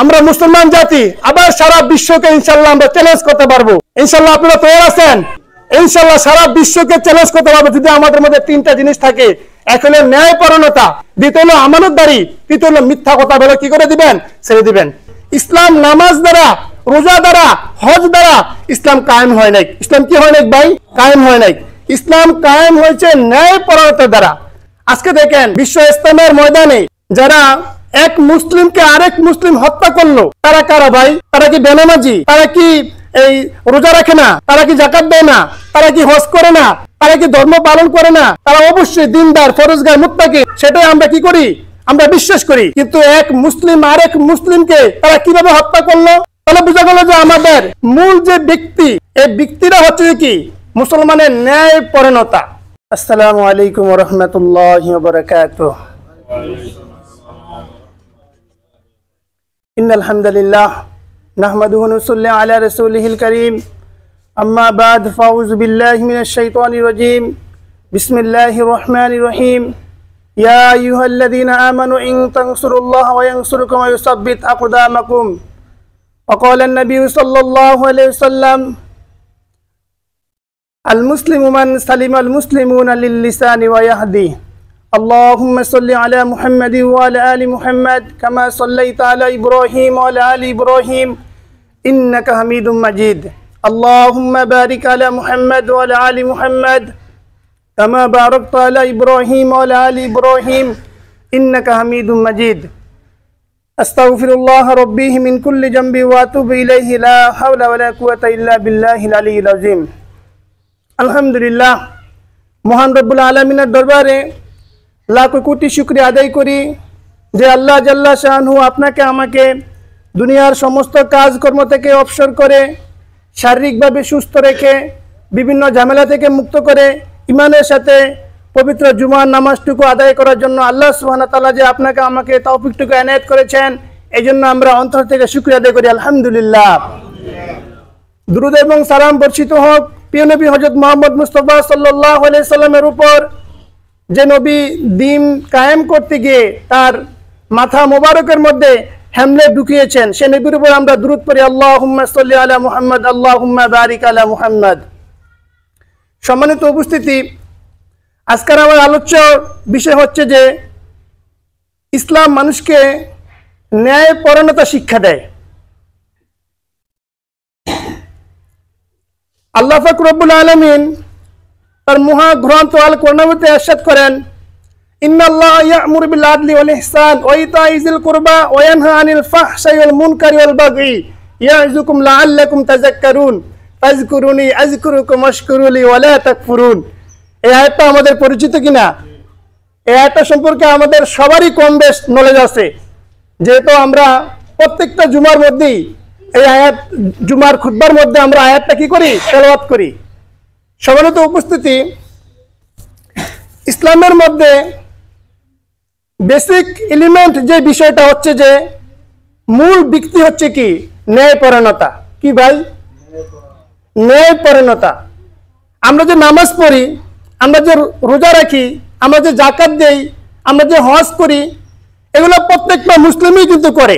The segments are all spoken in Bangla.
আমরা মুসলমান জাতি আবার সারা বিশ্বকে ইনশাল্লাহ আমরা চ্যালেঞ্জ করতে পারবো। ইনশাল্লাহ আপনারা তৈরি আছেন? ইনশাল্লাহ সারা বিশ্বকে চ্যালেঞ্জ করতে পারবো যদি আমাদের মধ্যে তিনটা জিনিস থাকে। এক হলো ন্যায়পরায়ণতা, দ্বিতীয় হলো আমানতদারি, তৃতীয় হলো মিথ্যা কথা বলে কি করে দিবেন? ছেড়ে দিবেন। ইসলাম নামাজ দ্বারা, রোজা দ্বারা, হজ দ্বারা ইসলাম কায়েম হয় নাই। ইসলাম কি হয় নাই ভাই? কায়েম হয় নাই। ইসলাম কায়েম হয়েছে ন্যায়পরায়ণতার দ্বারা। আজকে দেখেন বিশ্ব ইসলামের ময়দানে যারা এক মুসলিমকে আরেক মুসলিম হত্যা করলো, তারা কারা ভাই? তারা কি বেনামাজি? তারা কি এই রোজা রাখে না? তারা কি যাকাত দেয় না? তারা কি হজ করে না? তারা কি ধর্ম পালন করে না? তারা অবশ্যই দিনদার, ফরজগার, মুত্তাকি। সেটাই আমরা কি করি? আমরা বিশ্বাস করি। কিন্তু এক মুসলিম আরেক মুসলিমকে তারা কিভাবে হত্যা করলো? তাহলে বোঝা গেল যে আমাদের মূল যে ব্যক্তি, এই ব্যক্তিরা হচ্ছে কি মুসলমানের ন্যায়পরায়ণতা। আসসালামু আলাইকুম ওয়া রাহমাতুল্লাহি ওয়া বারাকাতুহু। ইন্নাল হামদুলিল্লাহ নাহমাদুহু ওয়া নুসাল্লি আলা রাসূলিহিল কারীম। আম্মা বাদ, ফাউযু বিল্লাহি মিনাশ শাইতানির রাজীম। বিসমিল্লাহির রহমানির রহিম। ইয়া আইয়ুহাল্লাযীনা আমানু ইন তানসুরুল্লাহা ওয়া ইয়ানসুরকুম ওয়া ইউসাব্বিত আকদামাকুম। ওয়া ক্বালা আন-নাবিয়্যু সাল্লাল্লাহু আলাইহি ওয়াসাল্লাম আল-মুসলিমু মান সালিমাল মুসলিমুনা লিল লিসানি ওয়া ইয়াহদি। اللهم صل على محمد وعلى آل محمد كما صليت على إبراهيم وعلى آل إبراهيم إنك حميد مجيد. اللهم بارك على محمد وعلى آل محمد كما باركت على إبراهيم وعلى آل إبراهيم إنك حميد مجيد. أستغفر الله ربي من كل ذنب وأتوب إليه لا حول ولا قوة إلا بالله العلي العظيم. الحمد لله, মহান রব্বুল আলামিনের দরবারে লাখ কোটি শুকরিয়া আদায় করি যে আল্লাহ জাল্লা শাআনহু আপনাকে আমাকে দুনিয়ার সমস্ত কাজকর্ম থেকে অবসর করে শারীরিকভাবে সুস্থ রেখে বিভিন্ন ঝামেলা থেকে মুক্ত করে ইমানের সাথে পবিত্র জুমার নামাজটুকু আদায় করার জন্য আল্লাহ সুবহানাহু ওয়া তাআলা যে আপনাকে আমাকে তৌফিকটুকু এনায়েত করেছেন, এই জন্য আমরা অন্তর থেকে শুকরিয়া আদায় করি আলহামদুলিল্লাহ। দুরূদ এবং সালাম বর্ষিত হোক প্রিয় নবী হযরত মুহাম্মদ মুস্তাফা সাল্লাল্লাহু আলাইহি সাল্লামের উপর, যে নবী দিন কায়েম করতে গিয়ে তার মাথা মোবারকের মধ্যে হেমলেট ঢুকিয়েছেন, সে নবীর উপর আমরা দুরূদ পড়ি আল্লাহুম্মা সাল্লি আলা মুহাম্মদ আল্লাহুম্মা বারিক আলা মুহাম্মদ। সম্মানিত উপস্থিতি, আজকের আমার আলোচ্য বিষয় হচ্ছে যে ইসলাম মানুষকে ন্যায়পরায়ণতা শিক্ষা দেয়। আল্লাহ পাক রব্বুল আলামিন তার মহাগ্রন্থ আল কোরআনে ইরশাদ করেন, ইন্নাল্লাহা ইয়া'মুরু বিল আদলি ওয়াল ইহসান ওয়া ইতা'i যিল কুরবা ওয়া ইয়ানহা আনিল ফাহশাই ওয়াল মুনকারি ওয়াল বাগই ইয়া'যুকুম লাআল্লাকুম তাযাক্কারুন ফাযকুরুনি আযকুরুকুম ওয়াশকুরুলি ওয়া লা তাকফুরুন। এই আয়াতটা আমাদের পরিচিত কিনা? এই আয়াতটা সম্পর্কে আমাদের সবারই কম বেশ নলেজ আছে, যেহেতু আমরা প্রত্যেকটা জুমার মধ্যেই এই আয়াত, জুমার খুতবার মধ্যে আমরা আয়াতটা কি করি? তেলাওয়াত করি। সম্মানিত উপস্থিতি, ইসলামের মধ্যে বেসিক এলিমেন্ট যে বিষয়টা হচ্ছে যে মূল ব্যক্তি হচ্ছে কি? ন্যায়পরায়ণতা। কি ভাই? ন্যায়পরায়ণতা। আমরা যে নামাজ পড়ি, আমরা যে রোজা রাখি, আমরা যে যাকাত দেই, আমরা যে হজ করি, এগুলো প্রত্যেকটা মুসলিমই কিন্তু করে,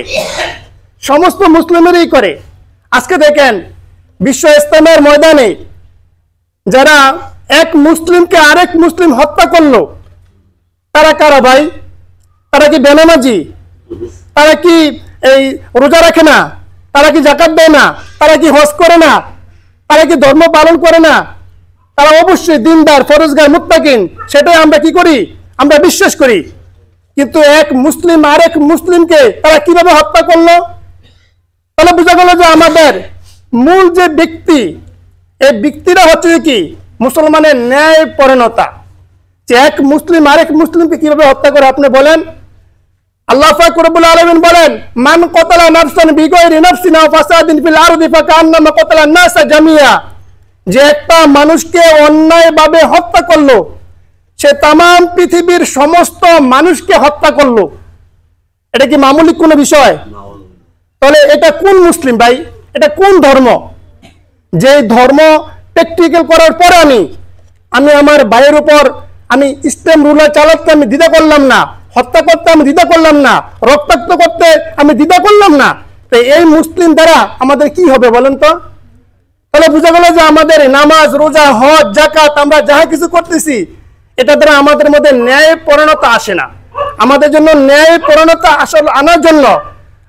সমস্ত মুসলিমেরই করে। আজকে দেখেন বিশ্ব ইসলামের ময়দানে যারা এক মুসলিমকে আরেক মুসলিম হত্যা করলো, তারা কারা ভাই? তারা কি বেনামাজি? তারা কি এই রোজা রাখে না? তারা কি যাকাত দেয় না? তারা কি হজ করে না? তারা কি ধর্ম পালন করে না? তারা অবশ্যই দিনদার, ফরজগার, মুত্তাকিন। সেটাই আমরা কি করি? আমরা বিশ্বাস করি। কিন্তু এক মুসলিম আরেক মুসলিমকে তারা কিভাবে হত্যা করলো? তাহলে বোঝা গেল যে আমাদের মূল যে ব্যক্তি, এই ব্যক্তিরা হচ্ছে কি মুসলমানের ন্যায়পরায়ণতা। যে এক মুসলিম আরেক মুসলিমকে কিভাবে হত্যা করে আপনি বলেন? আল্লাহ পাক রব্বুল আলামিন বলেন, মান কতালা নাফসান বিগাইরি নাফসিন আও ফাসাদিন ফিল আরদি ফাকান্নামা কতালা নাসা জামিয়া। যে একটা মানুষকে অন্যায়ভাবে হত্যা করলো, সে তামাম পৃথিবীর সমস্ত মানুষকে হত্যা করলো। এটা কি মামুলি কোনো বিষয়? তাহলে এটা কোন মুসলিম ভাই? এটা কোন ধর্ম? যে ধর্ম প্র্যাকটিক্যাল করার পরে আমি আমার ভাইয়ের উপর আমি ইসলাম রুলার চালাতে আমি দ্বিধা করলাম না, হত্যা করতে আমি দ্বিধা করলাম না, রক্তাক্ত করতে আমি দ্বিধা করলাম না, তো এই মুসলিম দ্বারা আমাদের কি হবে বলেন তো? তাহলে বোঝা গেল যে আমাদের নামাজ, রোজা, হজ, যাকাত আমরা যাহা কিছু করতেছি, এটা দ্বারা আমাদের মধ্যে ন্যায় পরিণতা আসে না। আমাদের জন্য ন্যায় পরিণতা আসলে আনার জন্য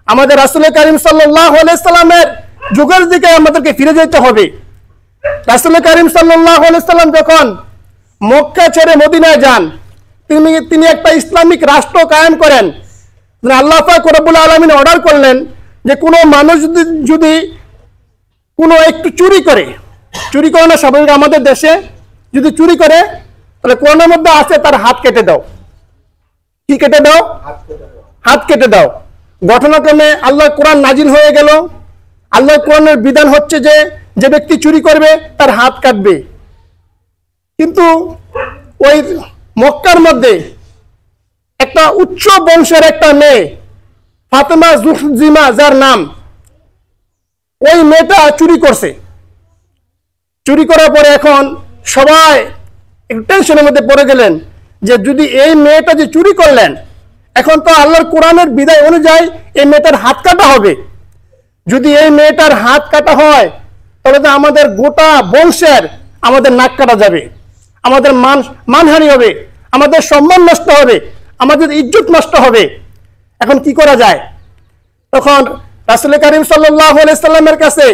আমাদের রাসূল করিম সাল্লাল্লাহু আলাইহি সাল্লামের যুগের দিকে আমাদেরকে ফিরে যেতে হবে। রাসূল করিম সাল্লাল্লাহু আলাইহি সাল্লাম যখন মক্কা ছেড়ে মদিনায় যান, তিনি একটা ইসলামিক রাষ্ট্র কায়েম করেন। আল্লাহ পাক রব্বুল আলামিন অর্ডার করলেন যে কোনো মানুষ যদি কোনো একটু চুরি করে না, স্বাভাবিক আমাদের দেশে যদি চুরি করে তাহলে কোরআনের মধ্যে আছে তার হাত কেটে দাও। কি কেটে দাও? হাত কেটে দাও। ঘটনাক্রমে আল্লাহ কোরআন নাজিল হয়ে গেল। আল্লাহ কোরআনের বিধান হচ্ছে যে ব্যক্তি চুরি করবে তার হাত কাটবে। কিন্তু ওই মক্কার মধ্যে একটা উচ্চ বংশের একটা মেয়ে ফাতেমা জুহজিমা যার নাম, ওই মেয়েটা চুরি করছে। চুরি করার পরে এখন সবাই একটু টেনশনের মধ্যে পড়ে গেলেন যে যদি এই মেয়েটা যে চুরি করলেন, এখন তো আল্লাহর কোরআনের বিধান অনুযায়ী এই মেয়েটার হাত কাটা হবে। যদি এই মেয়েটার হাত কাটা হয় তাহলে তো আমাদের গোটা বংশের আমাদের নাক কাটা যাবে, আমাদের মানহানি হবে, আমাদের সম্মান নষ্ট হবে, আমাদের ইজ্জত নষ্ট হবে। এখন কি করা যায়? তখন রাসূল করিম সাল্লাল্লাহু আলাইহি সাল্লামের কাছে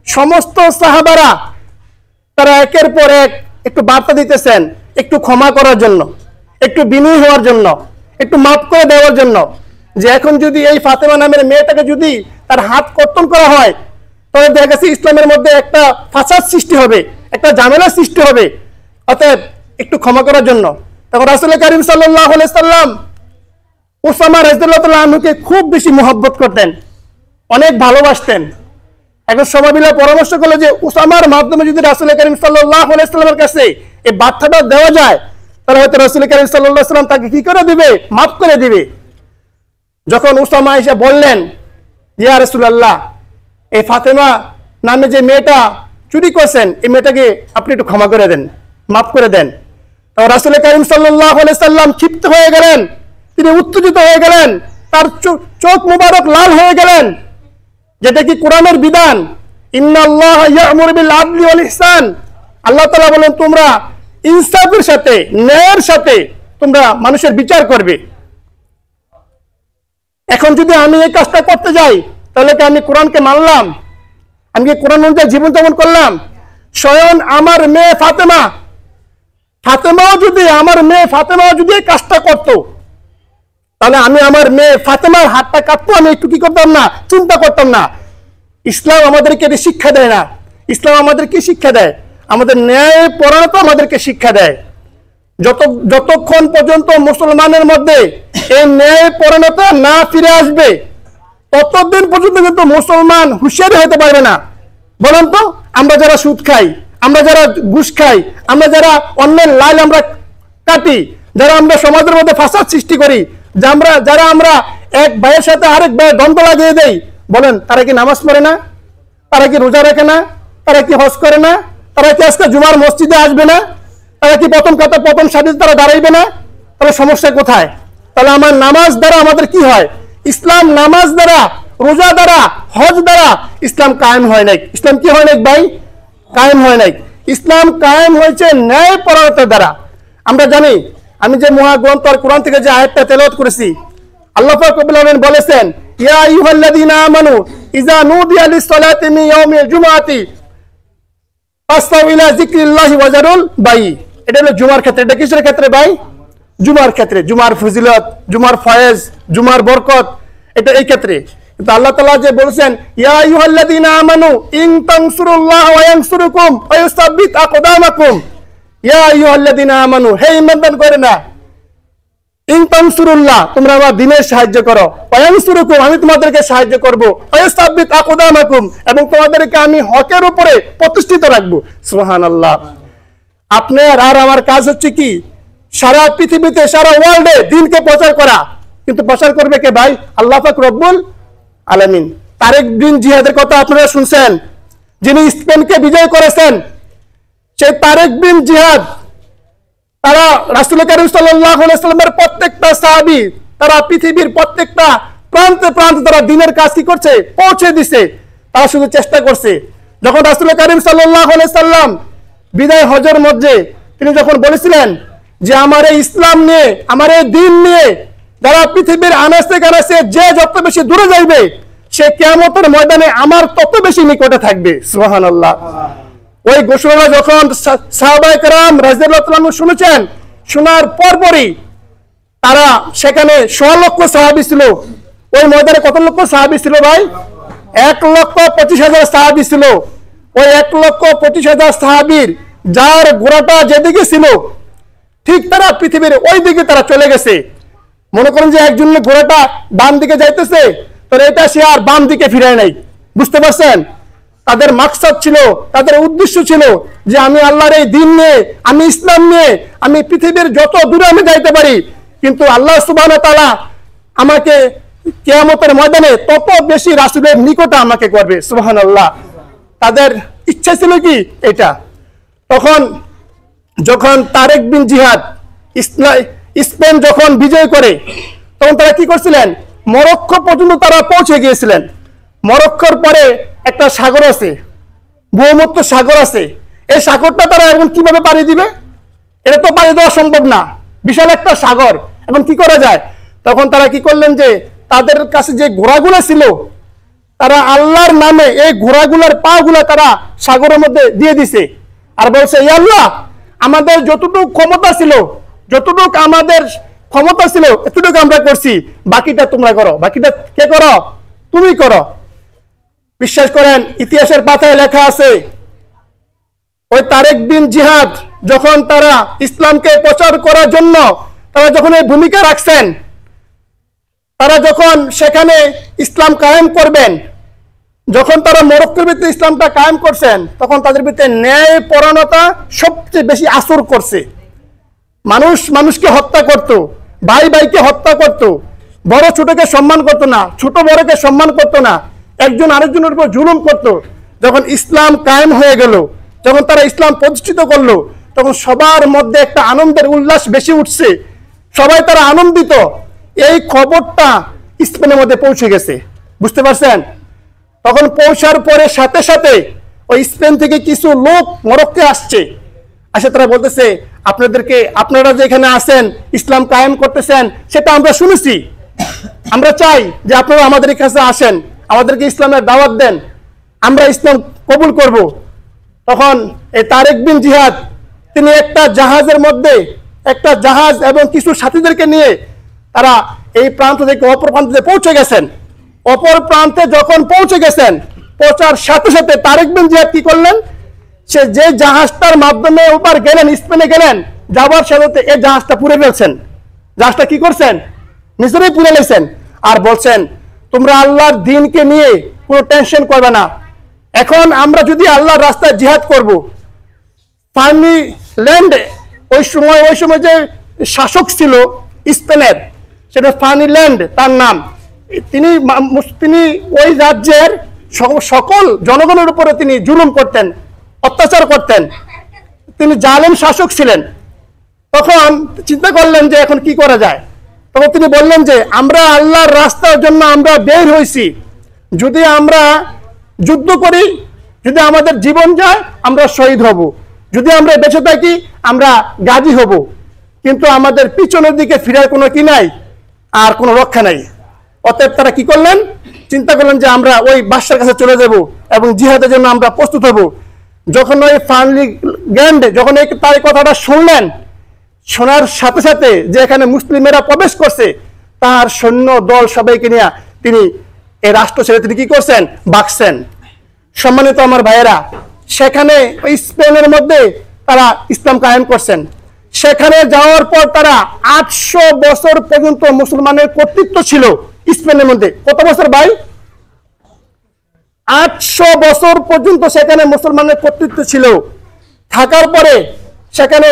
সমস্ত সাহাবারা তারা একের পর এক একটু বার্তা দিতেছেন, একটু ক্ষমা করার জন্য, একটু বিনয়ী হওয়ার জন্য, একটু মাফ করে দেওয়ার জন্য, যে এখন যদি এই ফাতেমা নামের মেয়েটাকে যদি তার হাত কর্তন করা হয় তাহলে দেখা গেছে ইসলামের মধ্যে একটা ফাসাদ সৃষ্টি হবে, একটা ঝামেলা সৃষ্টি হবে, অতএব একটু ক্ষমা করার জন্য। তখন রাসূল করিম সাল্লাল্লাহু আলাইহি সাল্লাম উসামা রাদিয়াল্লাহু তাআলা আনহুকে খুব বেশি মহব্বত করতেন, অনেক ভালোবাসতেন। এখন সবাই মিলে পরামর্শ করলো যে উসামার মাধ্যমে যদি রাসূল করিম সাল্লাল্লাহু আলাইহি সাল্লামের কাছে এই বার্তাটা দেওয়া যায় তাহলে হয়তো রাসূল করিম সাল্লাল্লাহু আলাইহি সাল্লাম তাকে কি করে দিবে? মাফ করে দিবে। যখন উসামা এসে বললেন, ইয়া রাসূলুল্লাহ, এই ফাতেমা নামে যে মেয়েটা চুরি করছেন, এই মেয়েটাকে আপনি একটু ক্ষমা করে দেন, মাফ করে দেন। তো রাসূল করিম সাল্লাল্লাহু আলাইহি সাল্লাম ক্ষিপ্ত হয়ে গেলেন, তিনি উত্তেজিত হয়ে গেলেন, তার চোখ মুবারক লাল হয়ে গেলেন। যেটা কি কোরআনের বিধান, ইন্নাল্লাহা ইয়া'মুরু বিল আদলি ওয়াল ইহসান, আল্লাহ তাআলা বলেন তোমরা ইনসাফের সাথে, ন্যায়ের সাথে তোমরা মানুষের বিচার করবে। এখন যদি আমি এই কাজটা করতে যাই তাহলে কি আমি কোরআনকে মানলাম? আমি কি কোরআন অনুযায়ী জীবনযাপন করলাম? স্বয়ং আমার মেয়ে ফাতেমাও যদি এই কাজটা করতো তাহলে আমি আমার মেয়ে ফাতেমার হাতটা কাটতো, আমি একটু কি করতাম না, চিন্তা করতাম না। ইসলাম আমাদেরকে এটা শিক্ষা দেয় না। ইসলাম আমাদেরকে শিক্ষা দেয়, আমাদের ন্যায় পরায়ণতা আমাদেরকে শিক্ষা দেয়। যতক্ষণ পর্যন্ত মুসলমানের মধ্যে এই ন্যায় পরায়ণতা না ফিরে আসবে ততদিন পর্যন্ত কিন্তু মুসলমান হুঁশিয়ারি হতে পারবে না। বলেন তো, আমরা যারা সুদ খাই, আমরা যারা ঘুষ খাই, আমরা যারা অন্যের লাইল আমরা কাটি, যারা আমরা সমাজের মধ্যে ফাসাদ সৃষ্টি করি, যারা আমরা এক ভাইয়ের সাথে আরেক ভাইয়ের দ্বন্দ্ব লাগিয়ে দেই, বলেন তারা কি নামাজ পড়ে না? তারা কি রোজা রাখে না? তারা কি হজ করে না? তারা কি আজকে জুমার মসজিদে আসবে না? তারা কি প্রথম সারিতে তারা দাঁড়াইবে না? তাহলে সমস্যা কোথায়? তাহলে আমার নামাজ দ্বারা আমাদের কি হয়? ইসলাম নামাজ দ্বারা, রোজা দ্বারা, হজ দ্বারা ইসলাম কায়েম হয় নাই। ইসলাম কি হয় নাই ভাই? কায়েম হয় নাই। ইসলাম কায়েম হয়েছে ন্যায় পরায়ণতার দ্বারা। আমরা জানি, আমি যে মহাগ্রন্থ আর কোরআন থেকে যে আয়াতটা তেলাওয়াত করেছি, আল্লাহ পাক রব্বুল আলামিন বলেছেন, ইয়া আইয়ুহাল্লাযীনা আমানু ইযা নুদিয়া লিস-সালাতি মিন ইয়াউমিল জুমআতি ফাসতাউ ইলা যিকরিল্লাহি ওয়া যারুল বাই। এটা হলো জুমার ক্ষেত্রে। এটা কিসের ক্ষেত্রে ভাই? জুমার ক্ষেত্রে। জুমার ফজিলত, জুমার ফয়েজ, জুমার বরকত, এটা এই ক্ষেত্রে। কিন্তু আল্লাহ তাআলা যে বলেছেন, ইয়া আইয়ুহাল্লাযীনা আমানু ইন তানসুরুল্লাহ ওয়া ইয়ানসুরুকুম ওয়া ইউসাব্বিত আকদামাকুম। ইয়া আইয়ুহাল্লাযীনা আমানু, হে ঈমানদার করে না, ইন তানসুরুল্লাহ, তোমরা আমার দ্বীনের সাহায্য করো, ওয়া ইয়ানসুরুকুম, আমি তোমাদেরকে সাহায্য করব, ওয়া ইউসাব্বিত আকদামাকুম, এবং তোমাদেরকে আমি হকের উপরে প্রতিষ্ঠিত রাখবো। সুবহানাল্লাহ। আপনার আর আমার কাজ হচ্ছে কি? সারা পৃথিবীতে, সারা ওয়ার্ল্ডে দ্বীনকে প্রচার করা। কিন্তু প্রচার করবে কে ভাই? আল্লাহ পাক রব্বুল আলামিন। তারেক বিন জিয়াদের কথা আপনারা শুনছেন, যিনি স্পেনকে বিজয় করেছেন। সেই তারেক বিন জিয়াদ, তারা রাসূল কারীম সাল্লাল্লাহু আলাইহি ওয়াসাল্লামের প্রত্যেকটা সাহাবী, তারা পৃথিবীর প্রত্যেকটা প্রান্তে প্রান্তে তারা দিনের কাজ কি করছে, পৌঁছে দিছে। তারা শুধু চেষ্টা করছে। যখন রাসূল করিম সাল্লাল্লাহু আলাইহি সাল্লাম বিদায় হজের মধ্যে তিনি যখন বলেছিলেন যে আমার এই ইসলাম নিয়ে, আমার এই দ্বীন নিয়ে যারা পৃথিবীর আনাচে কানাচে যে যত বেশি দূরে যাইবে, সে কিয়ামতের ময়দানে আমার তত বেশি নিকটে থাকবে। সুবহানাল্লাহ। ওই ঘোষণা যখন সাহাবায়ে কেরাম রাদিয়াল্লাহু তাআলা শুনেছেন, শোনার পরপরই তারা সেখানে 100 লক্ষ সাহাবী ছিল। ওই ময়দানে কত লক্ষ সাহাবী ছিল ভাই? 1,25,000 সাহাবী ছিল। ওই 1,25,000 সাহাবীর যার ঘোড়াটা যেদিকে ছিল ঠিক তারা পৃথিবীর ওই দিকে তারা চলে গেছে। মনে করেন যে একজনের ঘোড়াটা ডান দিকে যাইতেছে, তো এটা সে আর বাম দিকে ফিরায় নাই। বুঝতে পারছেন? তাদের মাকসাদ ছিল, তাদের উদ্দেশ্য ছিল যে আমি আল্লাহর এই দ্বীন নিয়ে, আমি ইসলাম নিয়ে আমি পৃথিবীর যত দূরে আমি যাইতে পারি, কিন্তু আল্লাহ সুবহানাহু ওয়া তাআলা আমাকে কিয়ামতের ময়দানে তত বেশি রাসূলের নিকটে আমাকে করবে। সুবহানাল্লাহ। তাদের ইচ্ছা ছিল কি এটা। তখন যখন তারেক বিন জিহাদ স্পেন যখন বিজয় করে, তখন তারা কি করছিলেন, মরক্কো পর্যন্ত তারা পৌঁছে গিয়েছিলেন। মরক্কোর পরে একটা সাগর আছে, ভূমধ্য সাগর আছে। এই সাগরটা তারা এখন কিভাবে পাড়ি দিবে? এটা তো পাড়ি দেওয়া সম্ভব না, বিশাল একটা সাগর। এখন কি করা যায়? তখন তারা কি করলেন যে তাদের কাছে যে ঘোড়াগুলো ছিল, তারা আল্লাহর নামে এই ঘোড়াগুলোর পা গুলা তারা সাগরের মধ্যে দিয়ে দিছে। আর বলছে, ইয়া আল্লাহ, আমাদের যতটুকু ক্ষমতা ছিল, যতটুকু আমাদের ক্ষমতা ছিল এতটুকু আমরা করছি, বাকিটা তোমরা করো। বাকিটা কে করো? তুমি করো। বিশ্বাস করেন, ইতিহাসের পাতায় লেখা আছে ওই তারেক বিন জিহাদ যখন তারা ইসলামকে প্রচার করার জন্য তারা যখন এই ভূমিকা রাখছেন, তারা যখন সেখানে ইসলাম কায়েম করবেন, যখন তারা মরক্কোর ভিতরে ইসলামটা কায়েম করছেন, তখন তাদের ভিতরে ন্যায় পরায়ণতা সবচেয়ে বেশি আসর করছে। মানুষ মানুষকে হত্যা করত, ভাই ভাইকে হত্যা করত, বড় ছোটকে সম্মান করতো না, ছোট বড়কে সম্মান করতো না, একজন আরেকজনের উপর জুলুম করত। যখন ইসলাম কায়েম হয়ে গেল, যখন তারা ইসলাম প্রতিষ্ঠিত করলো, তখন সবার মধ্যে একটা আনন্দের উল্লাস বেশি উঠছে, সবাই তারা আনন্দিত। এই খবরটা স্পেনের মধ্যে পৌঁছে গেছে। বুঝতে পারছেন? তখন পৌঁছার পরে সাথে সাথে ওই স্পেন থেকে কিছু লোক মরক্কো আসছে, আসে তারা বলতেছে, আপনারা যে এখানে আছেন ইসলাম কায়েম করতেছেন, সেটা আমরা শুনেছি, আমরা চাই যে আপনারা আমাদের কাছে আসেন, আমাদেরকে ইসলামের দাওয়াত দেন, আমরা ইসলাম কবুল করব। তখন এই তারেক বিন জিহাদ তিনি একটা জাহাজের মধ্যে, একটা জাহাজ এবং কিছু সাথীদেরকে নিয়ে তারা এই প্রান্ত থেকে অপর প্রান্তে পৌঁছে গেছেন। অপর প্রান্তে যখন পৌঁছে গেছেন, পৌঁছার সাথে সাথে তারেক বিন জিহাদ কি করলেন, সে যে জাহাজটার মাধ্যমে ওপার গেলেন, স্পেনে গেলেন, যাবার সাথে এই জাহাজটা পুড়ে ফেলছেন। জাহাজটা কি করছেন? নিজেরাই পুড়ে লেছেন। আর বলছেন, তোমরা আল্লাহর দ্বীনকে নিয়ে কোনো টেনশন করবে না, এখন আমরা যদি আল্লাহর রাস্তায় জিহাদ করব। ফানি ল্যান্ড, ওই সময় যে শাসক ছিল স্পেনের, সেটা ফানি ল্যান্ড তার নাম। তিনি ওই রাজ্যের সকল জনগণের উপরে তিনি জুলুম করতেন, অত্যাচার করতেন, তিনি জালেম শাসক ছিলেন। তখন চিন্তা করলেন যে এখন কি করা যায়। তখন তিনি বললেন যে আমরা আল্লাহর রাস্তার জন্য আমরা বের হয়েছি, যদি আমরা যুদ্ধ করি, যদি আমাদের জীবন যায় আমরা শহীদ হব, যদি আমরা বেঁচে থাকি আমরা গাজী হব, কিন্তু আমাদের পিছনের দিকে ফিরার কোনো কি নাই, আর কোনো রক্ষা নাই। অতএব তারা কি করলেন, চিন্তা করলেন যে আমরা ওই বাদশার কাছে চলে যাব এবং জিহাদের জন্য আমরা প্রস্তুত হব। যখন ওই ফানলি গ্যান্ড যখন তার কথাটা শুনলেন, শোনার সাথে সাথে যে এখানে মুসলিমেরা প্রবেশ করছে, তার সৈন্য দল সবাইকে নিয়ে তিনি এই রাষ্ট্র ছেড়ে তিনি কি করছেন, ভাগছেন। সম্মানিত আমার ভাইয়েরা, সেখানে ওই স্পেনের মধ্যে তারা ইসলাম কায়েম করছেন। সেখানে যাওয়ার পর তারা 800 বছর পর্যন্ত মুসলমানের কর্তৃত্ব ছিল স্পেনের মধ্যে। কত বছর ভাই? 800 বছর পর্যন্ত সেখানে মুসলমানের কর্তৃত্ব ছিল। থাকার পরে সেখানে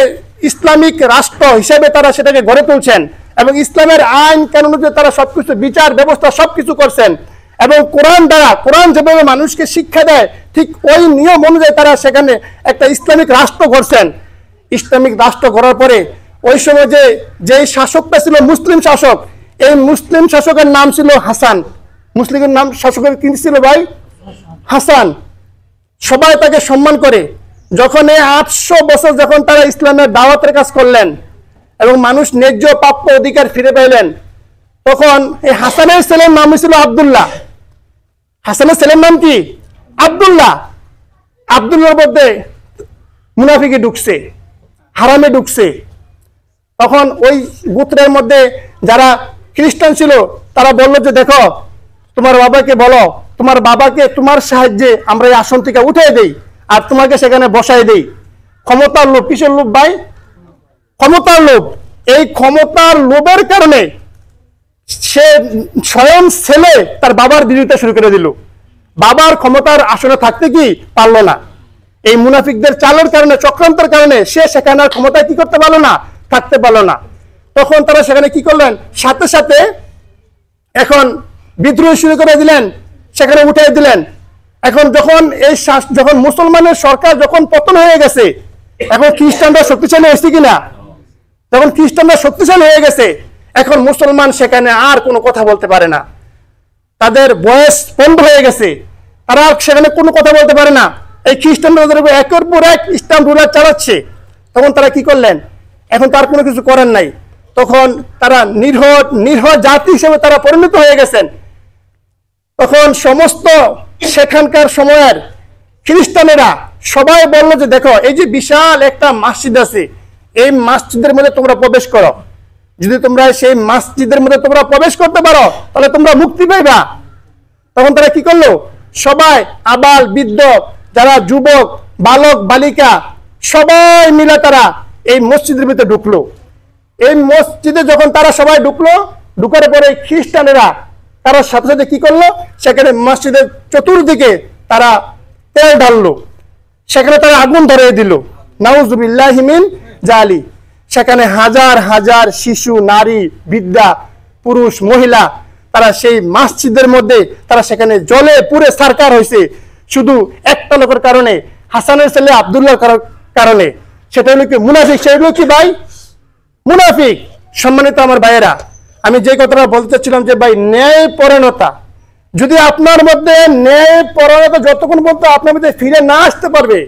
ইসলামিক রাষ্ট্র হিসেবে তারা সেটাকে গড়ে তুলছেন এবং ইসলামের আইন কানুন অনুযায়ী তারা সবকিছু বিচার ব্যবস্থা সবকিছু করছেন এবং কোরআন যেভাবে মানুষকে শিক্ষা দেয় ঠিক ওই নিয়ম অনুযায়ী তারা সেখানে একটা ইসলামিক রাষ্ট্র গড়ছেন। ইসলামিক রাষ্ট্র গড়ার পরে ওই সময় যে শাসকটা ছিল মুসলিম শাসক, এই মুসলিম শাসকের নাম ছিল হাসান। মুসলিমের নাম শাসকের কি ছিল ভাই? হাসান। সবাই তাকে সম্মান করে। যখন এই 800 বছর যখন তারা ইসলামের দাওয়াতের কাজ করলেন এবং মানুষ ন্যায্য প্রাপ্য অধিকার ফিরে পেলেন, তখন এই হাসানের ছেলের নাম ছিল আব্দুল্লাহ। হাসানের ছেলের নাম কি? আব্দুল্লাহ। আব্দুল্লাহর মধ্যে মুনাফিকি ঢুকছে, হারামে ঢুকছে। তখন ওই গোত্রের মধ্যে যারা খ্রিস্টান ছিল তারা বলল যে দেখো, তোমার বাবাকে বলো, তোমার বাবাকে তোমার সাহায্যে আমরা এই আসন থেকে উঠে দেই আর তোমাকে সেখানে বসাই দেই। ক্ষমতার লোভ। কিসের লোভ ভাই? ক্ষমতার লোভ। এই ক্ষমতার লোভের কারণে সে স্বয়ং ছেলে তার বাবার বিরোধিতা শুরু করে দিল। বাবার ক্ষমতার আসনে থাকতে কি পারলো না। এই মুনাফিকদের চালের কারণে, চক্রান্তের কারণে সে সেখানে আর ক্ষমতায় কি করতে পারলো না, থাকতে পারলো না। তখন তারা সেখানে কি করলেন, সাথে সাথে এখন বিদ্রোহ শুরু করে দিলেন, সেখানে উঠে দিলেন। এখন যখন মুসলমানের সরকার যখন পতন হয়ে গেছে, এখন খ্রিস্টানরা শক্তিশালী হয়েছে কিনা? যখন খ্রিস্টানরা শক্তিশালী হয়ে গেছে, এখন মুসলমান সেখানে আর কোনো কথা বলতে পারে না। তাদের বয়স বন্ধ হয়ে গেছে, তারা সেখানে কোনো কথা বলতে পারে না। এই খ্রিস্টানরা একের পর এক ইসলাম রুলার চালাচ্ছে। তখন তারা কি করলেন, এখন তার কোনো কিছু করেন নাই। তখন তারা নিরীহ জাতি হিসেবে তারা পরিণত হয়ে গেছেন। তখন সমস্ত সেখানকার সময়ের খ্রিস্টানেরা সবাই বলল যে দেখো, এই যে বিশাল একটা মসজিদ আছে, এই মসজিদের মধ্যে তোমরা প্রবেশ করো। যদি তোমরা সেই মসজিদের মধ্যে তোমরা প্রবেশ করতে পারো তাহলে তোমরা মুক্তি পাইবা। তখন তারা কি করলো, সবাই আবাল বৃদ্ধ, যারা যুবক, বালক বালিকা, সবাই মিলে তারা এই মসজিদের ভিতরে ঢুকলো। এই মসজিদে যখন তারা সবাই ঢুকলো, ঢুকার পরে খ্রিস্টানেরা তারা সাথে সাথে কি করলো, সেখানে মসজিদের চতুর্দিকে তারা তেল ঢাললো, সেখানে তারা আগুন ধরিয়ে দিল। নাউজুবিল্লাহি মিন জালি। সেখানে হাজার হাজার শিশু, নারী, বৃদ্ধা, পুরুষ, মহিলা তারা সেই মসজিদের মধ্যে তারা সেখানে জ্বলে পুড়ে সারকার হয়েছে, শুধু একটা লোকের কারণে, হাসানের ছেলে আব্দুল্লাহর কারণে। সেটা হলো কি মুনাফিক। সেগুলো কি ভাই? মুনাফিক। সম্মানিত আমার ভাইয়েরা, আমি যে কথাটা বলতে চাচ্ছিলাম যে ভাই, ন্যায় পরায়ণতা, যদি আপনার মধ্যে ন্যায় পরায়ণতা যতক্ষণ পর্যন্ত আপনার মধ্যে ফিরে না আসতে পারবে,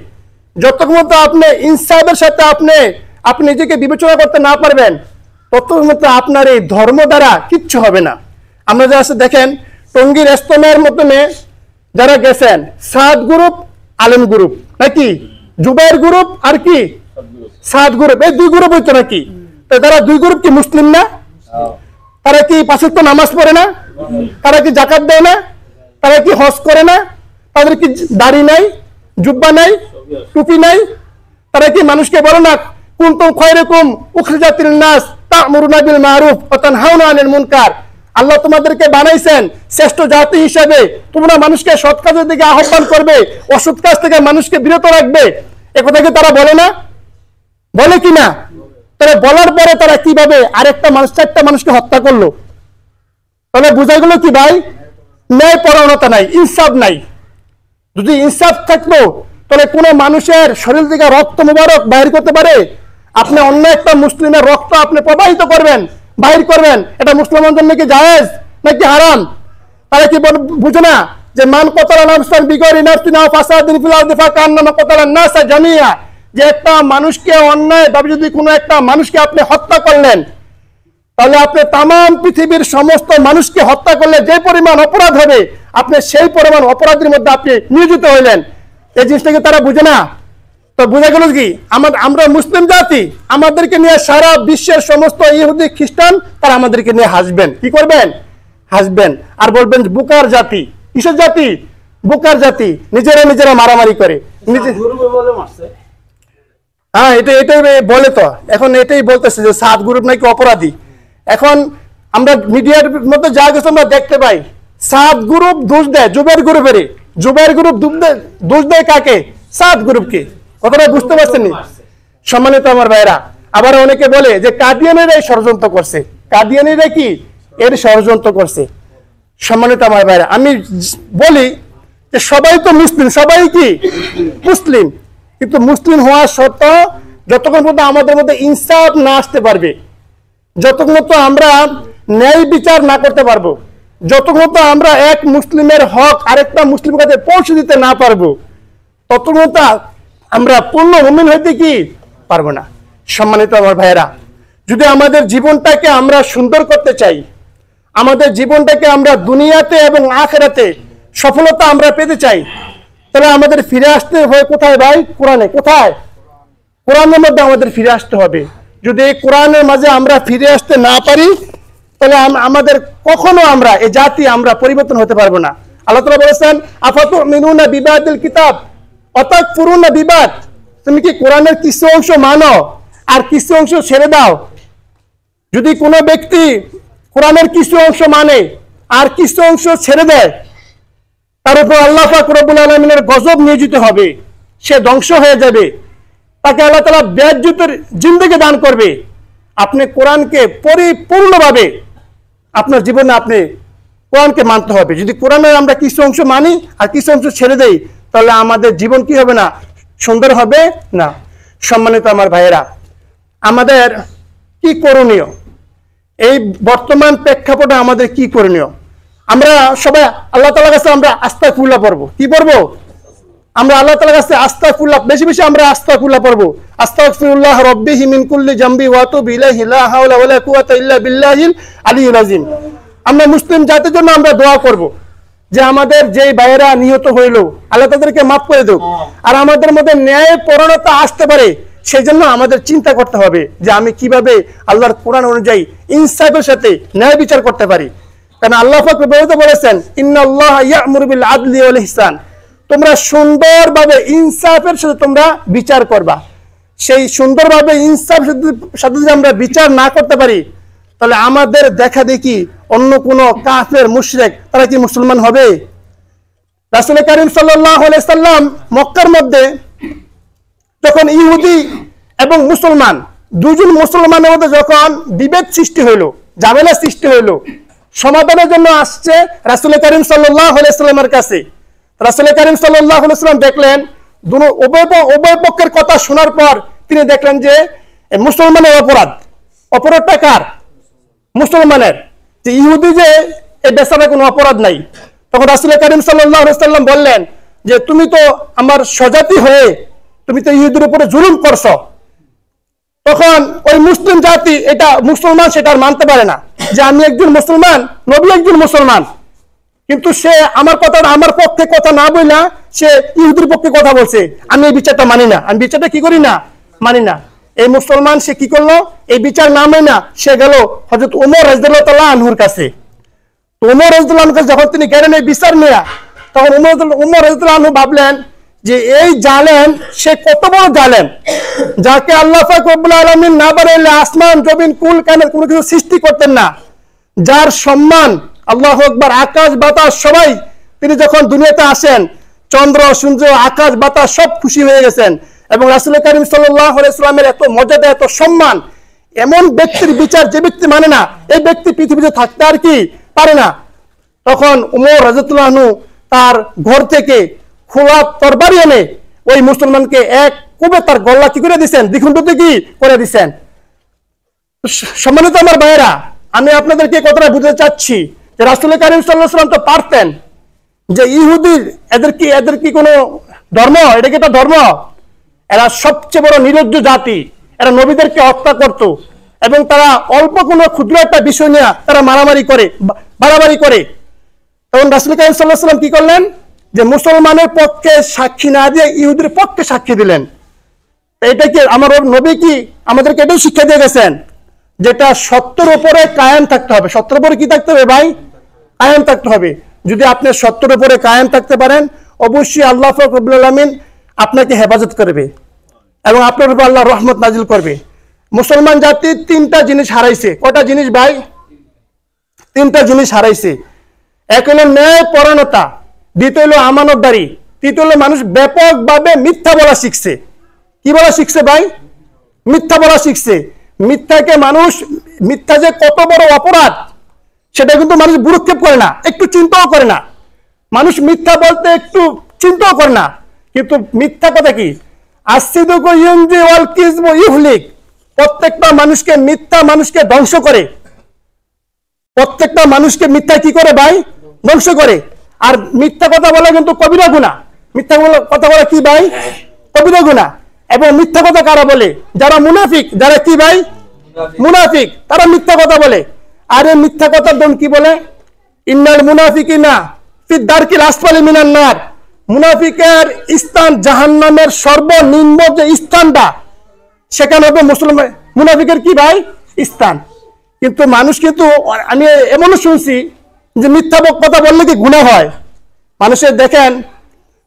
যতক্ষণ পর্যন্ত আপনি ইনসাফের সাথে আপনি নিজেকে বিবেচনা করতে না পারবেন, ততক্ষণ পর্যন্ত আপনার এই ধর্ম দ্বারা কিচ্ছু হবে না। আমরা যারা দেখেন টঙ্গীর ইজতেমার মাধ্যমে যারা গেছেন, 7 গ্রুপ আলেম গ্রুপ নাকি, জুবাইর গ্রুপ আর কি 7 গ্রুপ, এই 2 গ্রুপ হইতো নাকি? তো তারা 2 গ্রুপ কি মুসলিম না? তারা কি 5 ওয়াক্ত নামাজ পড়ে না? তারা কি যাকাত দেয় না? তারা কি হজ করে না? তাদের কি দাড়ি নাই, জুব্বা নাই, টুপি নাই? তারা কি মানুষকে বলে না, কুনতুম খায়রাকুম উখরিজাত লিন-নাস তা'মুরুনা বিল মারুফ ওয়া তানহাউনা আনিল মুনকার? আল্লাহ তোমাদেরকে বানাইছেন শ্রেষ্ঠ জাতি হিসেবে, তোমরা মানুষকে সৎ কাজের দিকে আহ্বান করবে, অসৎ কাজ থেকে মানুষকে বিরত রাখবে। একথা কি তারা বলে না? বলে কি না? তারা বলার পরে তারা কিভাবে আরেকটা মানুষ, 4টা মানুষকে হত্যা করলো? তাহলে বোঝা গেল কি ভাই, ন্যায় পরায়ণতা নাই, ইনসাফ নাই। যদি ইনসাফ থাকতো তাহলে কোনো মানুষের শরীর থেকে রক্ত মুবারক বাহির করতে পারে? আপনি অন্য একটা মুসলিমের রক্ত আপনি প্রবাহিত করবেন, বাহির করবেন, এটা মুসলমানদের জন্য কি জায়েজ নাকি হারাম? তারা কি বুঝে না যে মান কতালা নাফসান বিগয়রি নাফসিন আও ফাসাদিন ফিল আরদি ফাকান্নামা কতালান নাসা জামিয়া, যে একটা মানুষকে অন্যায়ভাবে যদি কোনো একটা মানুষকে আপনি হত্যা করলেন, তাহলে আপনি তামাম পৃথিবীর সমস্ত মানুষকে হত্যা করলে যে পরিমাণ অপরাধ হবে, আপনি সেই পরিমাণ অপরাধের মধ্যে আপনি নিয়োজিত হইলেন। এই জিনিসটাকে তারা বুঝে না। তো বোঝা গেল কি, আমরা মুসলিম জাতি, আমাদেরকে নিয়ে সারা বিশ্বের সমস্ত ইহুদি খ্রিস্টান তারা আমাদেরকে নিয়ে হাসবেন। কি করবেন? হাসবেন আর বলবেন বোকার জাতি। কিসের জাতি? বোকার জাতি। নিজেরা মারামারি করে হ্যাঁ, এটাই বলে। তো এখন এটাই বলতেছে যে 7 গ্রুপ নাকি অপরাধী। এখন আমরা মিডিয়ার মধ্যে যা কিছু আমরা দেখতে পাই, 7 গ্রুপ দোষ দেয় জুবাইর গ্রুপের। জুবাইর গ্রুপ দোষ দেয় কাকে? 7 গ্রুপকে। কথাটা বুঝতে পারছেন? সম্মানিত আমার ভাইরা, আবার অনেকে বলে যে কাদিয়ানীরাই ষড়যন্ত্র করছে। কাদিয়ানীরা কি এর ষড়যন্ত্র করছে? সম্মানিত আমার ভাইরা, আমি বলি যে সবাই তো মুসলিম, সবাই কি মুসলিম, কিন্তু মুসলিম হওয়া সত্ত্বেও যতক্ষণ পর্যন্ত আমাদের মধ্যে ইনসাফ না আসতে পারবে, যতক্ষণ পর্যন্ত আমরা ন্যায় বিচার না করতে পারবো, যতক্ষণ আমরা এক মুসলিমের হক আরেকটা মুসলিমের কাছে পৌঁছে দিতে না পারবো, ততক্ষণ আমরা পূর্ণ মুমিন হইতে কি পারবো না। সম্মানিত আমার ভাইয়েরা, যদি আমাদের জীবনটাকে আমরা সুন্দর করতে চাই, আমাদের জীবনটাকে আমরা দুনিয়াতে এবং আখিরাতে সফলতা আমরা পেতে চাই, তাহলে আমাদের ফিরে আসতে হয় কোথায় ভাই? কোরআনে। কোথায়? কোরআনের মধ্যে আমাদের ফিরে আসতে হবে। যদি এই কোরআনের মাঝে আমরা ফিরে আসতে না পারি, তাহলে আমাদের কখনো আমরা এই জাতি আমরা পরিবর্তন হতে পারবো না। আল্লাহ তাআলা বলেছেন, আফাতুমিনুনা বিবাদিল কিতাব ওয়াতাকফুরুনা বিবাদ, তুমি কি কোরআনের কিছু অংশ মানো আর কিছু অংশ ছেড়ে দাও? যদি কোনো ব্যক্তি কোরআনের কিছু অংশ মানে আর কিছু অংশ ছেড়ে দেয়, তার উপর আল্লাহ পাক রব্বুল আলামিনের গজব নিয়োজিত হবে, সে ধ্বংস হয়ে যাবে, তাকে আল্লাহ তাআলা বেজ্জতের জিন্দেগি দান করবে। আপনি কোরআনকে পরিপূর্ণভাবে আপনার জীবনে আপনি কোরআনকে মানতে হবে। যদি কোরআনের আমরা কিছু অংশ মানি আর কিছু অংশ ছেড়ে দেই, তাহলে আমাদের জীবন কি হবে না? সুন্দর হবে না। সম্মানিত আমার ভাইয়েরা, আমাদের কি করণীয়? এই বর্তমান প্রেক্ষাপটে আমাদের কি করণীয়? আমরা সবাই আল্লাহ তাআলার কাছে আমরা আস্তাগফিরুল্লাহ পড়বো। কি পড়বো? আমরা আল্লাহ তাআলার কাছে আস্তাগফিরুল্লাহ, বেশি বেশি আমরা আস্তাগফিরুল্লাহ পড়বো। আস্তাগফিরুল্লাহ রাব্বিহি মিন কুল্লি জামবি ওয়া আতুবু ইলাইহি লা হাওলা ওয়ালা কুওয়াতা ইল্লা বিল্লাহিল আলিয়্যিল আযীম। আমরা মুসলিম জাতির জন্য আমরা দোয়া করব যে আমাদের যেই ভাইয়েরা নিহত হইল, আল্লাহ তাদেরকে মাফ করে দেব। আর আমাদের মধ্যে ন্যায় পরণতা আসতে পারে, সেই জন্য আমাদের চিন্তা করতে হবে যে আমি কিভাবে আল্লাহর কোরআন অনুযায়ী ইনসাফের সাথে ন্যায় বিচার করতে পারি। কারণ আল্লাহ পাক বলেছেন, ইন্নাল্লাহা ইয়া'মুরু বিল আদলি ওয়াল ইহসান, তোমরা সুন্দরভাবে ইনসাফের সাথে তোমরা বিচার করবা। সেই সুন্দরভাবে ইনসাফের সাথে যদি আমরা বিচার না করতে পারি, তাহলে আমাদের দেখা দেখি অন্য কোন কাফের মুশরিক তারা কি মুসলমান হবে? রাসূল কারীম সাল্লাল্লাহু আলাইহি সাল্লাম মক্কার মধ্যে যখন ইহুদি এবং মুসলমান দুজন মুসলমানের মধ্যে যখন বিভেদ সৃষ্টি হইল, ঝামেলা সৃষ্টি হইল, সমাধানের জন্য আসছে রাসূল কারীম সাল্লাল্লাহু আলাইহি সাল্লামের কাছে। রাসূল কারীম সাল্লাল্লাহু আলাইহি সাল্লাম দেখলেন উভয় পক্ষের কথা শোনার পর তিনি দেখলেন যে মুসলমানের অপরাধটা কার? মুসলমানের। যে ইহুদি যে এই বেচারা কোনো অপরাধ নাই। তখন রাসূল কারীম সাল্লাল্লাহু আলাইহি সাল্লাম বললেন যে তুমি তো আমার স্বজাতি হয়ে তুমি তো ইহুদির উপরে জুলুম করছো। তখন ওই মুসলিম জাতি, এটা মুসলমান সেটা আর মানতে পারে না যে আমি একজন মুসলমান, নবী একজন মুসলমান, কিন্তু সে আমার পক্ষে কথা না বইলা সে ইহুদির পক্ষে কথা বলছে। আমি এই বিচারটা মানি না, আমি বিচারটা কি করি না? মানি না। এই মুসলমান সে কি করলো? এই বিচার না মানি না, সে গেল হযরত ওমর রাদিয়াল্লাহু তাআলা আনহুর কাছে। ওমর রাদিয়াল্লাহু আনহু যখন তিনি গেলেন এই বিচার নিয়ে, তখন ওমর রাদিয়াল্লাহু আনহু ভাবলেন যে এই জালেম সে কত বড় জালেম, যাকে আল্লাহ পাক রব্বুল আলামিন না বানাইলে আসমান জমিন কুল কায়নাত কোনো কিছু সৃষ্টি করতেন না, যার সম্মান আল্লাহু আকবার, আকাশ বাতাস সবাই, তিনি যখন দুনিয়াতে আসেন চন্দ্র সূর্য আকাশ বাতাস সব খুশি হয়ে গেছেন। এবং রাসূল কারীম সাল্লাল্লাহু আলাইহি সাল্লামের এত মর্যাদা, এত সম্মান, এমন ব্যক্তির বিচার যে ব্যক্তি মানে না, এই ব্যক্তি পৃথিবীতে থাকতে আর কি পারে না। তখন ওমর রাদিয়াল্লাহু আনহু তার ঘর থেকে খোলা তরবারি এনে ওই মুসলমানকে এক কোবে তার গলা কি করে দিয়েছেন? দ্বিখণ্ডিত কি করে দিয়েছেন। সম্মানিত আমার ভাইয়েরা, আমি আপনাদেরকে কথাটা বুঝতে চাচ্ছি যে রাসূল কারীম সাল্লাল্লাহু আলাইহি সাল্লাম তো পারতেন যে ইহুদি এদের কি কোনো ধর্ম? এটা কি একটা ধর্ম? এরা সবচেয়ে বড় নির্লজ্জ জাতি, এরা নবীদেরকে হত্যা করত এবং তারা অল্প কোনো ক্ষুদ্র একটা বিষয় নিয়ে তারা মারামারি করে, বাড়াবাড়ি করে। তখন রাসূল কারীম সাল্লাল্লাহু আলাইহি সাল্লাম কি করলেন? যে মুসলমানের পক্ষে সাক্ষী না দিয়ে ইহুদির পক্ষে সাক্ষী দিলেন। এটা কি আমার নবী কি আমাদেরকে এটাও শিক্ষা দিয়ে গেছেন, যেটা সত্যের উপরে কায়েম থাকতে হবে। সত্যের উপরে কি থাকতে হবে ভাই? কায়েম থাকতে হবে। যদি আপনি সত্যের উপরে কায়েম থাকতে পারেন, অবশ্যই আল্লাহ পাক রব্বুল আলামিন আপনাকে হেফাজত করবে এবং আপনার উপর আল্লাহ রহমত নাজিল করবে। মুসলমান জাতি তিনটা জিনিস হারাইছে। কয়টা জিনিস ভাই? তিনটা জিনিস হারাইছে। এক হলো ন্যায় পরায়ণতা, দ্বিতীয় হলো আমানতদারি, তৃতীয় হলো মানুষ ব্যাপকভাবে মিথ্যা বলা শিখছে। কি বলা শিখছে ভাই? মিথ্যা বলা শিখছে। মিথ্যা যে কত বড় অপরাধ সেটা কিন্তু মানুষ ভ্রুক্ষেপ করে না, একটু চিন্তাও করে না। মানুষ মিথ্যা বলতে একটু চিন্তাও করে না। কিন্তু মিথ্যা কথা কি? আসিদুকু ইউনজি ওয়াল কিযবু ইহলিক। প্রত্যেকটা মিথ্যা মানুষকে ধ্বংস করে। প্রত্যেকটা মানুষকে মিথ্যা কি করে ভাই? ধ্বংস করে। আর মিথ্যা কথা বলা কিন্তু কবিরা গুনাহ। মিথ্যা কথা বলা কি ভাই? কবিরা গুনাহ। এবং মিথ্যা কথা কারা বলে? যারা মুনাফিক, যারা কি ভাই? মুনাফিক, তারা মিথ্যা কথা বলে। আর এই মিথ্যা কথার দম কি বলে? ইন্নাল মুনাফিকিনা ফি দারকিল আসফালি মিনান নার। মুনাফিকের স্থান জাহান্নামের সর্বনিম্ন যে স্থানটা, সেখানে হবে মুসলমান মুনাফিকের কি ভাই? স্থান। কিন্তু মানুষ কিন্তু, আমি এমনও শুনছি যে মিথ্যা কথা বললে কি গুনাহ হয়। মানুষের দেখেন,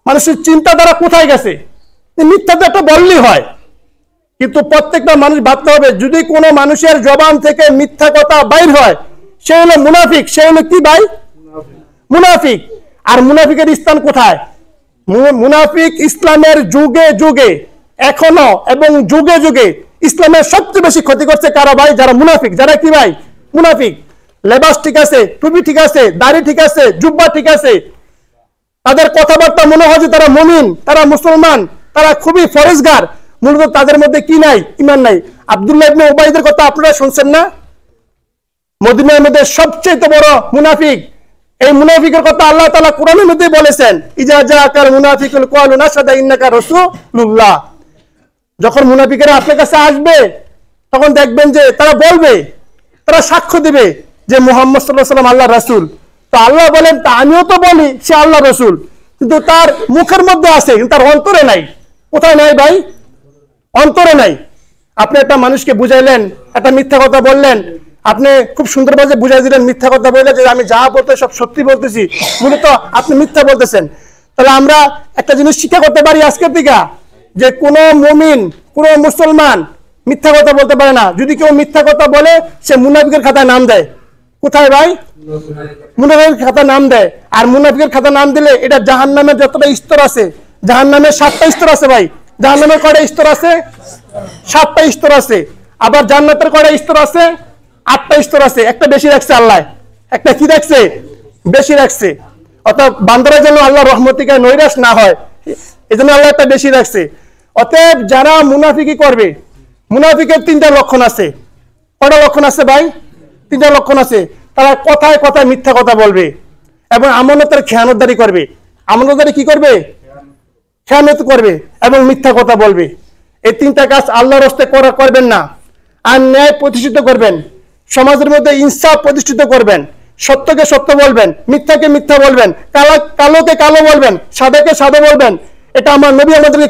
মানুষের চিন্তাধারা কোথায় গেছে, মিথ্যা তো একটা বললেই হয়। কিন্তু প্রত্যেকটা মানুষ ভাবতে হবে, যদি কোনো মানুষের জবান থেকে মিথ্যা কথা বাইর হয়, সে হলো মুনাফিক। সে হলো কি ভাই? মুনাফিক। আর মুনাফিকের স্থান কোথায়? মুনাফিক ইসলামের যুগে যুগে এখনো এবং যুগে যুগে ইসলামের সবচেয়ে বেশি ক্ষতি করছে কারা ভাই? যারা মুনাফিক। যারা কি ভাই? মুনাফিক। লেবাস ঠিক আছে, টুপি ঠিক আছে, দাড়ি ঠিক আছে, জুব্বা ঠিক আছে, তাদের কথাবার্তা মনে হয় যে তারা মুমিন, তারা মুসলমান, তারা খুবই ফরেজগার। মূলত তাদের মধ্যে কি নাই? ঈমান নাই। আব্দুল্লাহ ইবনে উবাইদের কথা আপনারা শুনছেন না? মদিনার মধ্যে সবচেয়ে বড় মুনাফিক। এই মুনাফিকের কথা আল্লাহ তাআলা কোরআনের মধ্যে বলেছেন, ইজা জাআকাল মুনাফিকুল ক্বালু নাশহাদু ইন্নাকা রাসূলুল্লাহ। যখন মুনাফিকেরা আপনার কাছে আসবে, তখন দেখবেন যে তারা বলবে, তারা সাক্ষ্য দিবে যে মুহাম্মদ সাল্লাল্লাহু আলাইহি ওয়াসাল্লাম আল্লাহর রাসূল। তো আল্লাহ বলেন, তা আমিও তো বলি সে আল্লাহর রাসূল, কিন্তু তার মুখের মধ্যে আছে, কিন্তু তার অন্তরে নাই। কোথায় নাই ভাই? অন্তরে নাই। আপনি একটা মানুষকে বুঝাইলেন, একটা মিথ্যা কথা বললেন, আপনি খুব সুন্দরভাবে বুঝাই দিলেন, মিথ্যা কথা বললেন যে আমি যা বলতে সব সত্যি বলতেছি, মূলত আপনি মিথ্যা বলতেছেন। তাহলে আমরা একটা জিনিস শিক্ষা করতে পারি আজকের থেকে, যে কোনো মুমিন, কোনো মুসলমান মিথ্যা কথা বলতে পারে না। যদি কেউ মিথ্যা কথা বলে, সে মুনাফিকের খাতায় নাম দেয়। কোথায় ভাই? মুনাফিকের খাতায় নাম দেয়। আর মুনাফিকের খাতায় নাম দিলে এটা জাহান্নামের যতটা স্তর আছে, জাহান্নামের 7টা স্তর আছে ভাই। জাহান্নামের কয়টা স্তর আছে? 7টা স্তর আছে। আবার জান্নাতের কয়টা স্তর আছে? 8টা স্তর আছে। একটা বেশি রাখছে আল্লাহ, একটা কি রাখছে? বেশি রাখছে। অর্থাৎ বান্দারা যেন আল্লাহর রহমত থেকে নৈরাশ না হয়, এজন্য আল্লাহ একটা বেশি রাখছে। অতএব যারা মুনাফিকি করবে, মুনাফিকের 3টা লক্ষণ আছে। কয়টা লক্ষণ আছে ভাই? 3টা লক্ষণ আছে। তারা কথায় কথায় মিথ্যা কথা বলবে এবং আমানতের খেয়ানতদারি করবে। আমানতদারি কি করবে? খেয়ানত করবে এবং মিথ্যা কথা বলবে। এই 3টা কাজ আল্লাহর রাস্তায় করবেন না। আর ন্যায় প্রতিষ্ঠিত করবেন, সমাজের মধ্যে ইনসাফ প্রতিষ্ঠিত করবেন, সত্যকে সত্য বলবেন, মিথ্যাকে মিথ্যা বলবেন, কালোকে কালো বলবেন, সাদাকে সাদা বলবেন। এটা আমার নবী আমাদেরকে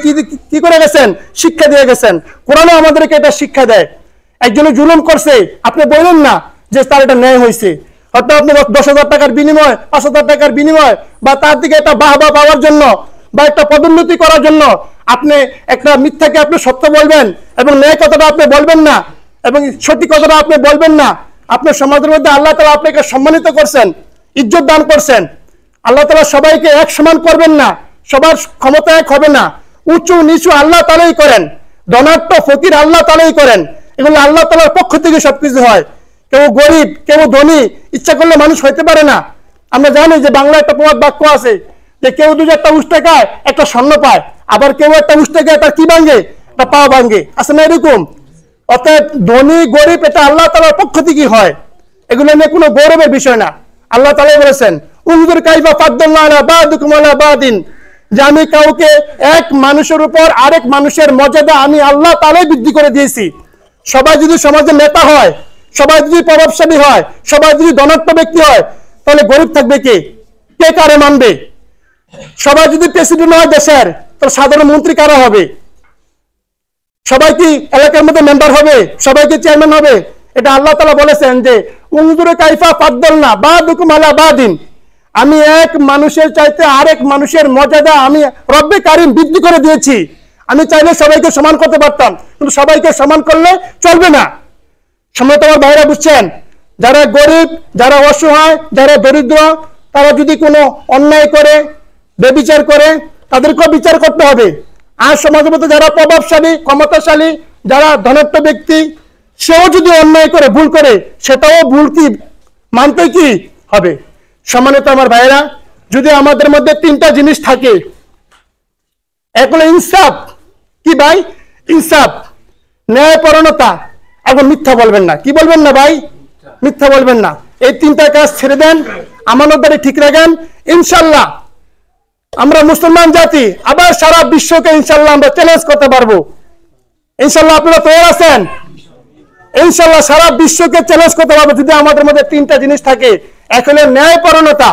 কি করে গেছেন? শিক্ষা দিয়ে গেছেন। কোরআনও আমাদেরকে এটা শিক্ষা দেয়। একজনে জুলুম করছে, আপনি বললেন না যে তার এটা ন্যায় হয়েছে। হয়তো আপনি 10,000 টাকার বিনিময়, 5,000 টাকার বিনিময়, বা তার দিকে একটা বাহবা পাওয়ার জন্য বা একটা পদোন্নতি করার জন্য আপনি একটা মিথ্যাকে আপনি সত্য বলবেন এবং ন্যায় কথাটা আপনি বলবেন না এবং সঠিক কথাটা আপনি বলবেন না। আপনার সমাজের মধ্যে আল্লাহ তাআলা আপনাকে সম্মানিত করছেন, ইজ্জত দান করছেন। আল্লাহ তাআলা সবাইকে এক সমান করবেন না, সবার ক্ষমতা এক হবে না। উঁচু নিচু আল্লাহ তাআলাই করেন, ধনাঢ্য ফকির আল্লাহ তাআলাই করেন। এগুলো আল্লাহ তাআলার পক্ষ থেকে সবকিছু হয়। কেউ গরিব, কেউ ধনী, ইচ্ছা করলে মানুষ হইতে পারে না। আমরা জানি যে বাংলা একটা প্রবাদ বাক্য আছে যে কেউ যদি একটা উষ্টা খায় একটা স্বর্ণ পায়, আবার কেউ একটা উষ্টা খায় তার কি ভাঙে? একটা পা ভাঙে। আছে না এরকম? অর্থাৎ ধনী গরিব এটা আল্লাহ তাআলার পক্ষ থেকে হয়। এগুলো নিয়ে কোনো গৌরবের বিষয় না। আল্লাহ তাআলা বলেছেন, উনজুর কাইফা ফাদ্দালনা আলা বাদিকুম আলা বাদিন, যে আমি কাউকে এক মানুষের উপর আরেক মানুষের মর্যাদা আমি আল্লাহ তাআলাই বৃদ্ধি করে দিয়েছি। সবাই যদি সমাজের নেতা হয়, সবাই যদি প্রভাবশালী হয়, সবাই যদি ধনাঢ্য ব্যক্তি হয়, তাহলে গরিব থাকবে কে? কে কারে মানবে? সবাই যদি প্রেসিডেন্ট হয় দেশের, তাহলে সাধারণ মন্ত্রী কারা হবে? সবাই কি এলাকার মধ্যে মেম্বার হবে? সবাই কি চেয়ারম্যান হবে? এটা আল্লাহ তাআলা বলেছেন যে উনজুর কাইফা ফাদ্দালনা বাদিকুম আলা বাদিন, আমি এক মানুষের চাইতে আরেক মানুষের মর্যাদা আমি রব্বে কারিম বৃদ্ধি করে দিয়েছি। আমি চাইলে সবাইকে সমান করতে পারতাম, কিন্তু সবাইকে সমান করলে চলবে না। সম্মানিত আমার ভাইরা বুঝছেন, যারা গরিব, যারা অসহায়, যারা দরিদ্র, তারা যদি কোনো অন্যায় করে, বেবিচার করে, তাদেরকেও বিচার করতে হবে। আর সমাজের মধ্যে যারা প্রভাবশালী, ক্ষমতাশালী, যারা ধনাঢ্য ব্যক্তি, সেও যদি অন্যায় করে, ভুল করে, সেটাও ভুল কি মানতে কি হবে। সম্মানিত আমার ভাইরা, যদি আমাদের মধ্যে 3টা জিনিস থাকে, এক হলো ইনসাফ। কি ভাই? ইনসাফ, ন্যায়পরায়ণতা, এবং মিথ্যা বলবেন না। কি বলবেন না ভাই? মিথ্যা বলবেন না। এই তিনটা কাজ ছেড়ে দেন, আমানতদারি ঠিক রাখেন, ইনশাআল্লাহ আমরা মুসলমান জাতি আবার সারা বিশ্বকে ইনশাআল্লাহ আমরা চ্যালেঞ্জ করতে পারবো। ইনশাআল্লাহ আপনারা তৈরি আছেন? ইনশাআল্লাহ সারা বিশ্বকে চ্যালেঞ্জ করতে পারবো যদি আমাদের মধ্যে তিনটা জিনিস থাকে। এক হলো ন্যায়পরায়ণতা,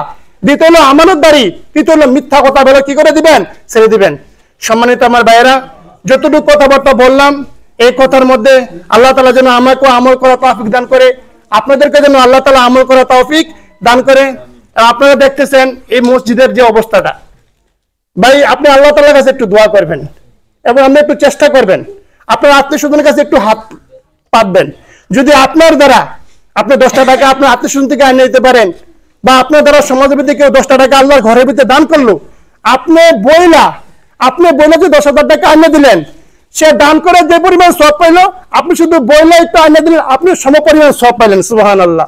দ্বিতীয় হলো আমানতদারি, তৃতীয় হলো মিথ্যা কথা বলে কি করে দিবেন? ছেড়ে দিবেন। সম্মানিত আমার ভাইয়েরা, যতটুকু কথাবার্তা বললাম এই কথার মধ্যে আল্লাহ তাআলা যেন আমাকে আমল করা তৌফিক দান করে, আপনাদেরকে যেন আল্লাহ তাআলা আমল করা তৌফিক দান করে। আপনারা দেখতেছেন এই মসজিদের যে অবস্থাটা, ভাই আপনি আল্লাহ তাআলার কাছে একটু দোয়া করবেন এবং আপনি একটু চেষ্টা করবেন, আপনার আত্মীয়স্বজনের কাছে একটু হাত পাতবেন। যদি আপনার দ্বারা আপনি 10টা টাকা আপনার আত্মীয়স্বজন থেকে আনিয়ে দিতে পারেন, বা আপনার দ্বারা সমাজের ভিতরে কেউ 10টা টাকা আল্লাহর ঘরের ভিতরে দান করলো, আপনি বইলা যে 10,000 টাকা আনিয়ে দিলেন, সে দান করে যে পরিমাণ সওয়াব পাইলো, আপনি শুধু বইলা একটু আনিয়ে দিলেন, আপনি সমপরিমাণ সওয়াব পাইলেন। সুবহানাল্লাহ।